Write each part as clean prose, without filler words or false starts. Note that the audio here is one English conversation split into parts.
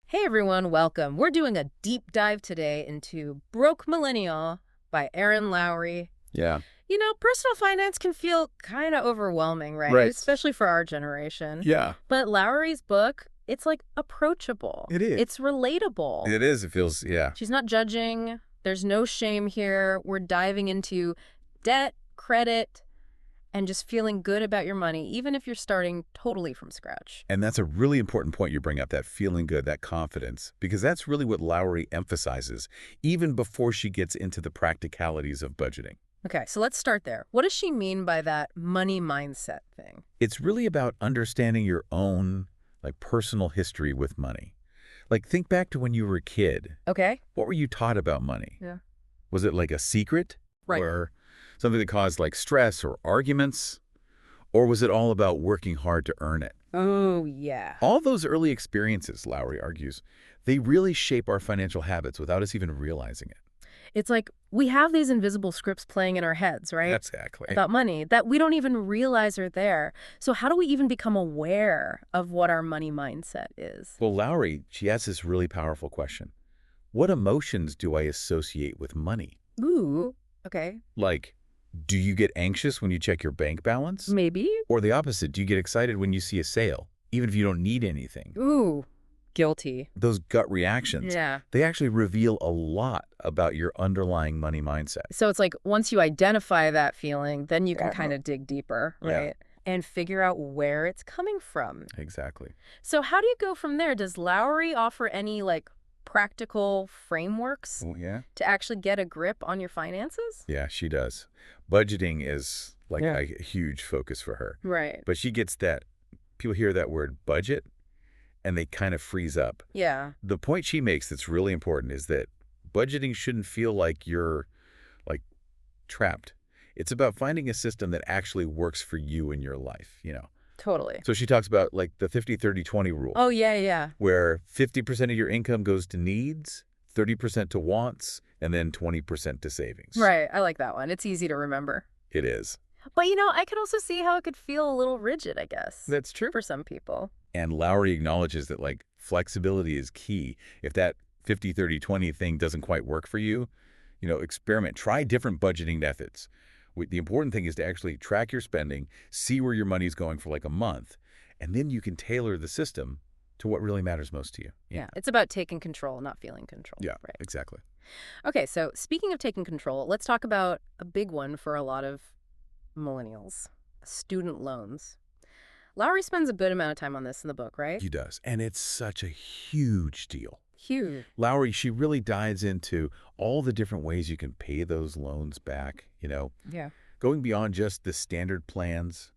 Hey everyone, welcome. We're doing a deep dive today into Broke Millennial by Erin Lowry. Yeah. Personal finance can feel kind of overwhelming, right? Right. Especially for our generation. Yeah. But Lowry's book, it's like approachable. It is. It's relatable. It is. It feels, yeah. She's not judging. There's no shame here. We're diving into debt, credit, and just feeling good about your money, even if you're starting totally from scratch. And that's a really important point you bring up, that feeling good, that confidence, because that's really what Lowry emphasizes, even before she gets into the practicalities of budgeting. Okay, so let's start there. What does she mean by that money mindset thing? It's really about understanding your own, personal history with money. Think back to when you were a kid. Okay. What were you taught about money? Yeah. Was it like a secret? Right. Or something that caused stress or arguments? Or was it all about working hard to earn it? Oh, yeah. All those early experiences, Lowry argues, they really shape our financial habits without us even realizing it. It's like we have these invisible scripts playing in our heads, right? Exactly. About money that we don't even realize are there. So how do we even become aware of what our money mindset is? Well, Lowry, she asks this really powerful question. What emotions do I associate with money? Ooh, okay. Do you get anxious when you check your bank balance? Maybe. Or the opposite, do you get excited when you see a sale, even if you don't need anything? Ooh, guilty. Those gut reactions, Yeah. they actually reveal a lot about your underlying money mindset. So it's like once you identify that feeling, then you can kind of dig deeper, Yeah. right? And figure out where it's coming from. Exactly. So how do you go from there? Does Lowry offer any practical frameworks Oh, yeah? to actually get a grip on your finances? Yeah, she does. Budgeting is Yeah. a huge focus for her. Right. But she gets that, people hear that word budget, and they kind of freeze up. Yeah. The point she makes that's really important is that budgeting shouldn't feel like you're trapped. It's about finding a system that actually works for you in your life. Totally. So she talks about the 50-30-20 rule, Oh, yeah. where 50% of your income goes to needs, 30% to wants, and then 20% to savings. Right. I like that one. It's easy to remember. It is. But, I could also see how it could feel a little rigid, I guess. That's true. For some people. And Lowry acknowledges that flexibility is key. If that 50-30-20 thing doesn't quite work for you, experiment. Try different budgeting methods. The important thing is to actually track your spending, see where your money's going for a month, and then you can tailor the system to what really matters most to you. Yeah. It's about taking control, not feeling control. Yeah, Right. exactly. Okay, so speaking of taking control, let's talk about a big one for a lot of millennials, student loans. Lowry spends a good amount of time on this in the book, right? He does. And it's such a huge deal. Huge. Lowry, she really dives into all the different ways you can pay those loans back, Yeah. going beyond just the standard plans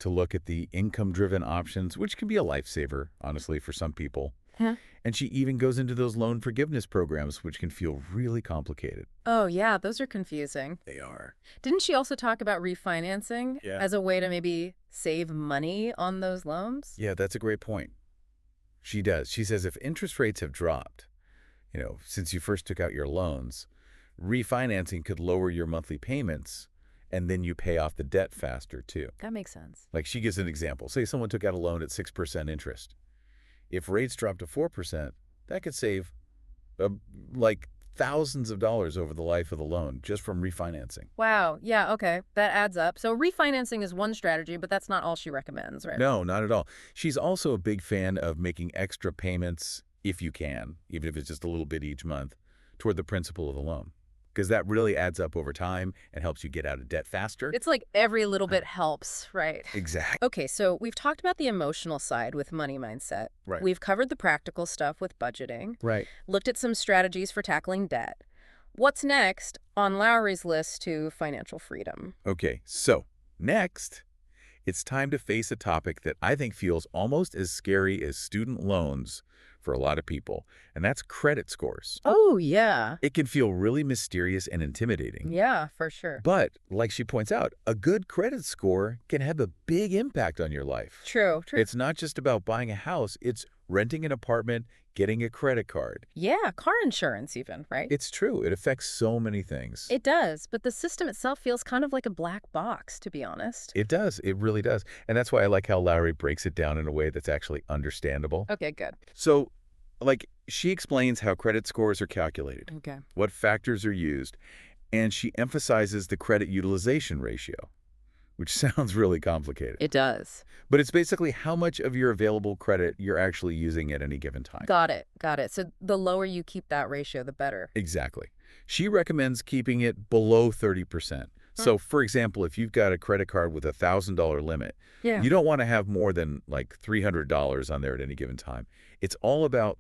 to look at the income-driven options, which can be a lifesaver, honestly, for some people. Huh? And she even goes into those loan forgiveness programs, which can feel really complicated. Oh, yeah, those are confusing. They are. Didn't she also talk about refinancing Yeah. as a way to maybe save money on those loans? Yeah, that's a great point. She does. She says if interest rates have dropped, since you first took out your loans, refinancing could lower your monthly payments, and then you pay off the debt faster, too. That makes sense. She gives an example. Say someone took out a loan at 6% interest. If rates drop to 4%, that could save thousands of dollars over the life of the loan just from refinancing. Wow. Yeah, okay. That adds up. So refinancing is one strategy, but that's not all she recommends, right? No, not at all. She's also a big fan of making extra payments, if you can, even if it's just a little bit each month, toward the principal of the loan. Because that really adds up over time and helps you get out of debt faster. It's like every little bit helps, right? Exactly. Okay, so we've talked about the emotional side with money mindset. Right. We've covered the practical stuff with budgeting. Right. Looked at some strategies for tackling debt. What's next on Lowry's list to financial freedom? Okay, so next, it's time to face a topic that I think feels almost as scary as student loans for a lot of people, and that's credit scores. Oh, yeah. It can feel really mysterious and intimidating. Yeah, for sure. But, like she points out, a good credit score can have a big impact on your life. True. It's not just about buying a house, it's renting an apartment, getting a credit card. Yeah, car insurance even, right? It's true. It affects so many things. It does, but the system itself feels kind of like a black box, to be honest. It does. It really does. And that's why I like how Lowry breaks it down in a way that's actually understandable. Okay, good. So Like, she explains how credit scores are calculated, Okay. what factors are used, and she emphasizes the credit utilization ratio, which sounds really complicated. It does. But it's basically how much of your available credit you're actually using at any given time. Got it. Got it. So the lower you keep that ratio, the better. Exactly. She recommends keeping it below 30%. Hmm. So, for example, if you've got a credit card with a $1,000 limit, Yeah. you don't want to have more than like $300 on there at any given time. It's all about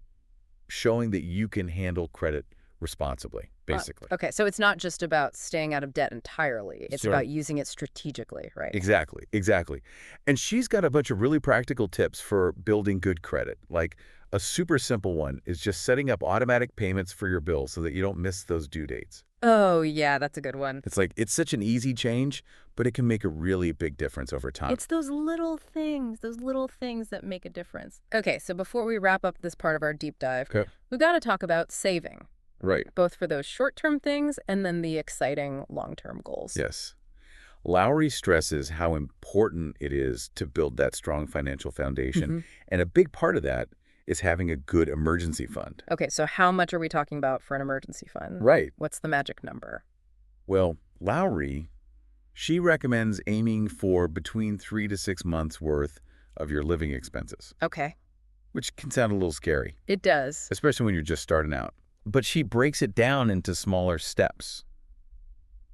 showing that you can handle credit responsibly, basically. Okay, so it's not just about staying out of debt entirely. It's Sure. about using it strategically, right? Exactly, exactly. And she's got a bunch of really practical tips for building good credit. Like a super simple one is just setting up automatic payments for your bills so that you don't miss those due dates. Oh, yeah, that's a good one. It's such an easy change, but it can make a really big difference over time. It's those little things that make a difference. Okay, so before we wrap up this part of our deep dive, Okay. we've got to talk about saving, Right. both for those short-term things and then the exciting long-term goals. Yes. Lowry stresses how important it is to build that strong financial foundation. Hmm. And a big part of that is having a good emergency fund. Okay, so how much are we talking about for an emergency fund? Right. What's the magic number? Well, Lowry, she recommends aiming for between 3 to 6 months worth of your living expenses, Okay, which can sound a little scary, it does. especially when you're just starting out. But she breaks it down into smaller steps.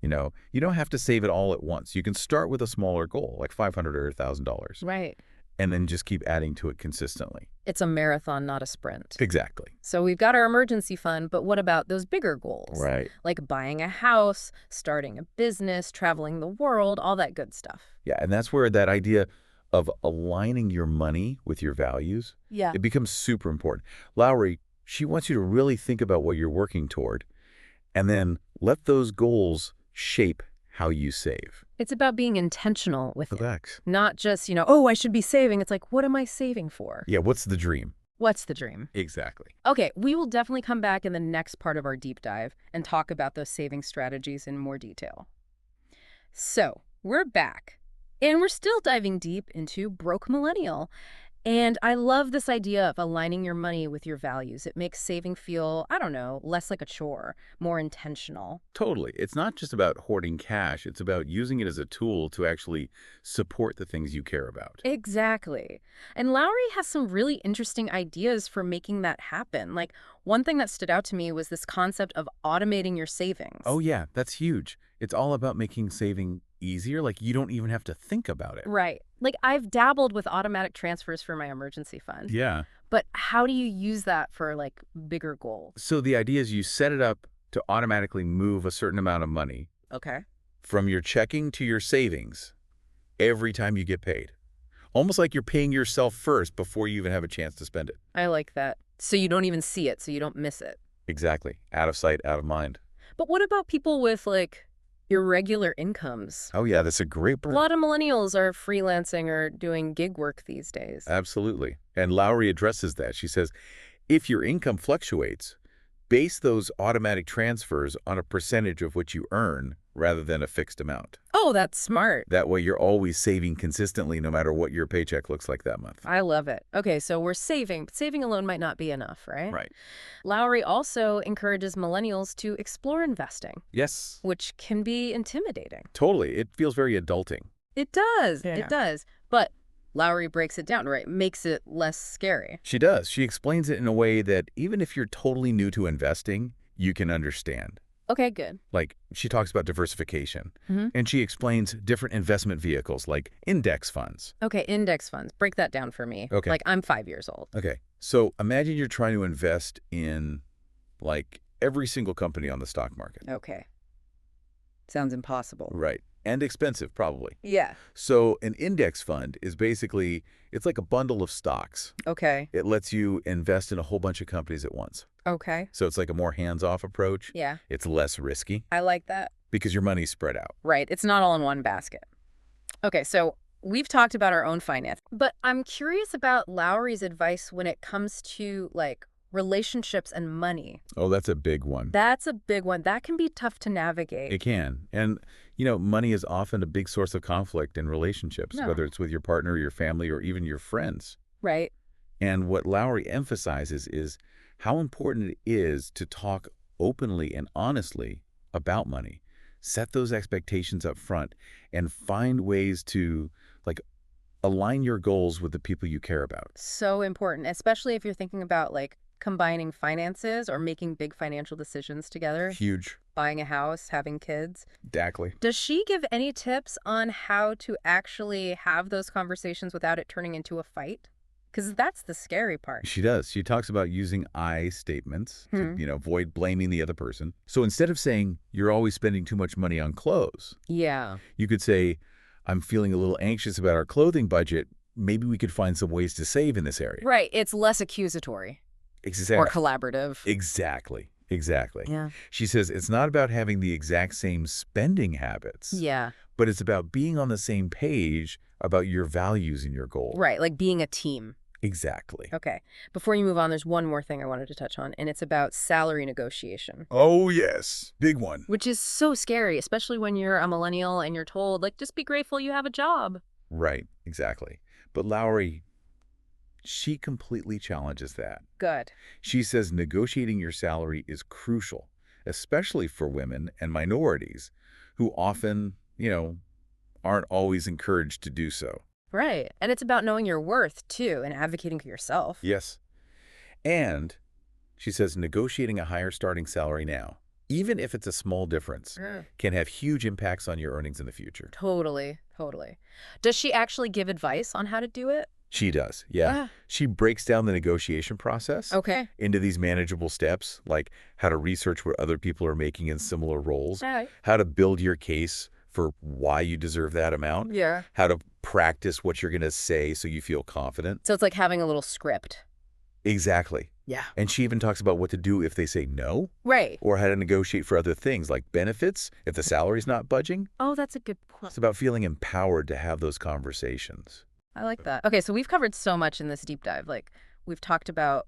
You don't have to save it all at once. You can start with a smaller goal, like $500 or $1,000, Right. and then just keep adding to it consistently. It's a marathon, not a sprint. Exactly. So we've got our emergency fund, but what about those bigger goals? Right. Like buying a house, starting a business, traveling the world, all that good stuff. Yeah, and that's where that idea of aligning your money with your values, Yeah. it becomes super important. Lowry, she wants you to really think about what you're working toward, and then let those goals shape how you save. It's about being intentional with it. Relax. Not just, oh, I should be saving. It's like, what am I saving for? Yeah, what's the dream? What's the dream? Exactly. Okay, we will definitely come back in the next part of our deep dive and talk about those saving strategies in more detail. So, we're back, and we're still diving deep into Broke Millennial. And I love this idea of aligning your money with your values. It makes saving feel, I don't know, less like a chore, more intentional. Totally. It's not just about hoarding cash. It's about using it as a tool to actually support the things you care about. Exactly. And Lowry has some really interesting ideas for making that happen. Like, one thing that stood out to me was this concept of automating your savings. Oh, yeah, that's huge. It's all about making saving easier. Like, you don't even have to think about it. Right. Like, I've dabbled with automatic transfers for my emergency fund. Yeah. But how do you use that for, like, bigger goals? So the idea is you set it up to automatically move a certain amount of money Okay. from your checking to your savings every time you get paid. Almost like you're paying yourself first before you even have a chance to spend it. I like that. So you don't even see it, so you don't miss it. Exactly. Out of sight, out of mind. But what about people with, like, irregular incomes? Oh, yeah, that's a great A point. lot of millennials are freelancing or doing gig work these days. Absolutely. And Lowry addresses that. She says, if your income fluctuates, base those automatic transfers on a percentage of what you earn rather than a fixed amount. Oh, that's smart. That way you're always saving consistently no matter what your paycheck looks like that month. I love it. Okay, so we're saving, but saving alone might not be enough, right? Right. Lowry also encourages millennials to explore investing, Yes. which can be intimidating. Totally. It feels very adulting. It does. Yeah. It does. But Lowry breaks it down, right? Makes it less scary. She does. She explains it in a way that even if you're totally new to investing, you can understand. Okay, good. Like, she talks about diversification, Mhm. and she explains different investment vehicles like index funds. Okay, index funds. Break that down for me. Okay. Like, I'm 5 years old. Okay, so imagine you're trying to invest in, like, every single company on the stock market. Okay. Sounds impossible. Right, and expensive, probably. Yeah. So an index fund is basically, it's like a bundle of stocks. Okay. It lets you invest in a whole bunch of companies at once. Okay. So it's like a more hands-off approach. Yeah. It's less risky I like that. because your money's spread out. Right. It's not all in one basket. Okay, so we've talked about our own finance, but I'm curious about Lowry's advice when it comes to, like, relationships and money. Oh, that's a big one. That's a big one. That can be tough to navigate. It can. And, money is often a big source of conflict in relationships, No. whether it's with your partner, your family, or even your friends. Right. And what Lowry emphasizes is how important it is to talk openly and honestly about money. Set those expectations up front and find ways to like align your goals with the people you care about. So important, especially if you're thinking about like combining finances or making big financial decisions together, Huge. buying a house, having kids. Exactly. Does she give any tips on how to actually have those conversations without it turning into a fight? Because that's the scary part. She does. She talks about using I statements to, Hmm. avoid blaming the other person. So instead of saying, you're always spending too much money on clothes, Yeah. you could say, I'm feeling a little anxious about our clothing budget. Maybe we could find some ways to save in this area. Right. It's less accusatory or Exactly. collaborative. Exactly. Exactly. Yeah. She says it's not about having the exact same spending habits, Yeah. but it's about being on the same page about your values and your goals. Right. Like being a team. Exactly. Okay. Before you move on, there's one more thing I wanted to touch on, and it's about salary negotiation, Oh, yes. Big one. which is so scary, especially when you're a millennial and you're told, like, just be grateful you have a job. Right. Exactly. But Lowry, she completely challenges that. Good. She says negotiating your salary is crucial, especially for women and minorities who often, aren't always encouraged to do so. Right. And it's about knowing your worth, too, and advocating for yourself. Yes. And she says negotiating a higher starting salary now, even if it's a small difference, Yeah. can have huge impacts on your earnings in the future. Totally. Totally. Does she actually give advice on how to do it? She does, yeah. Ah. She breaks down the negotiation process Okay. into these manageable steps, like how to research what other people are making in similar roles, Right. how to build your case for why you deserve that amount, Yeah. how to practice what you're going to say so you feel confident. So it's like having a little script. Exactly. Yeah. And she even talks about what to do if they say no, Right. or how to negotiate for other things like benefits if the salary's not budging. Oh, that's a good point. It's about feeling empowered to have those conversations. I like that. Okay, so we've covered so much in this deep dive. Like, we've talked about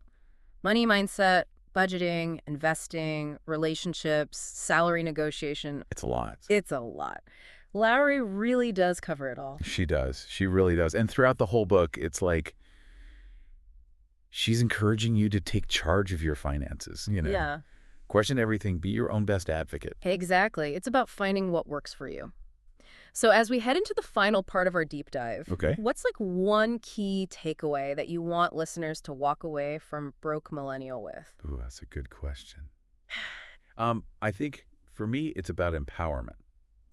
money mindset, budgeting, investing, relationships, salary negotiation. It's a lot. It's a lot. Lowry really does cover it all. She does. She really does. And throughout the whole book, it's like she's encouraging you to take charge of your finances, Yeah, Question everything. Be your own best advocate. exactly. It's about finding what works for you. So as we head into the final part of our deep dive, Okay. what's like one key takeaway that you want listeners to walk away from Broke Millennial with? Ooh, that's a good question. I think for me, it's about empowerment.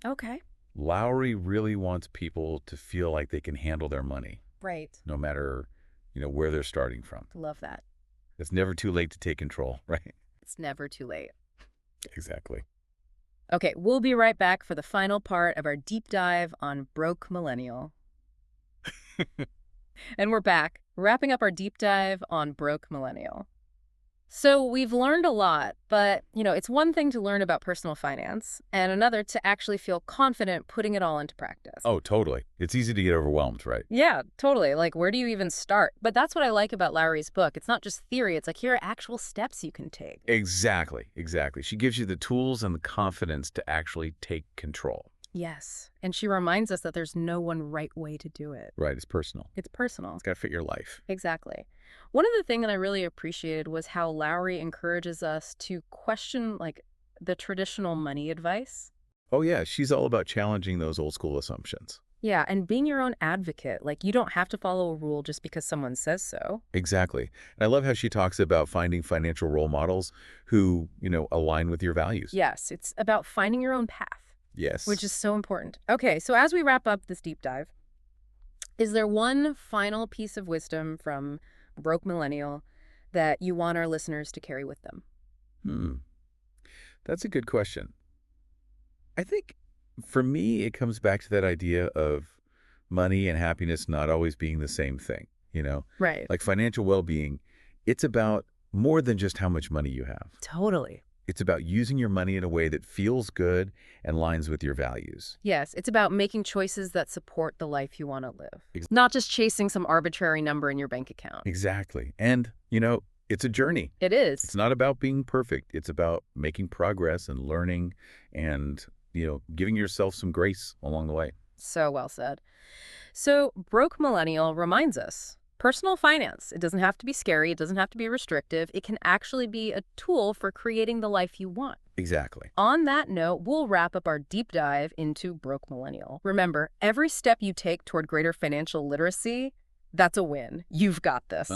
Okay. Lowry really wants people to feel like they can handle their money, Right. no matter, where they're starting from. Love that. It's never too late to take control, right? It's never too late. Exactly. Okay, we'll be right back for the final part of our deep dive on Broke Millennial. And we're back, wrapping up our deep dive on Broke Millennial. So we've learned a lot, but, it's one thing to learn about personal finance and another to actually feel confident putting it all into practice. Oh, totally. It's easy to get overwhelmed, right? Yeah, totally. Like, where do you even start? But that's what I like about Lowry's book. It's not just theory. It's like, here are actual steps you can take. Exactly. Exactly. She gives you the tools and the confidence to actually take control. Yes. And she reminds us that there's no one right way to do it. Right. It's personal. It's personal. It's got to fit your life. Exactly. One of the things that I really appreciated was how Lowry encourages us to question, like, the traditional money advice. Oh, yeah. She's all about challenging those old school assumptions. Yeah, and being your own advocate. Like, you don't have to follow a rule just because someone says so. Exactly. And I love how she talks about finding financial role models who, align with your values. Yes, it's about finding your own path, Yes. which is so important. Okay, so as we wrap up this deep dive, is there one final piece of wisdom from Broke Millennial that you want our listeners to carry with them? That's a good question. I think for me, it comes back to that idea of money and happiness not always being the same thing, Right. Like financial well-being, it's about more than just how much money you have. Totally. It's about using your money in a way that feels good and aligns with your values. Yes, it's about making choices that support the life you want to live, Ex- not just chasing some arbitrary number in your bank account. Exactly. And, it's a journey. It is. It's not about being perfect. It's about making progress and learning and, giving yourself some grace along the way. So well said. So Broke Millennial reminds us Personal finance. It doesn't have to be scary. It doesn't have to be restrictive. It can actually be a tool for creating the life you want. Exactly. On that note, we'll wrap up our deep dive into Broke Millennial. Remember, every step you take toward greater financial literacy, that's a win. You've got this.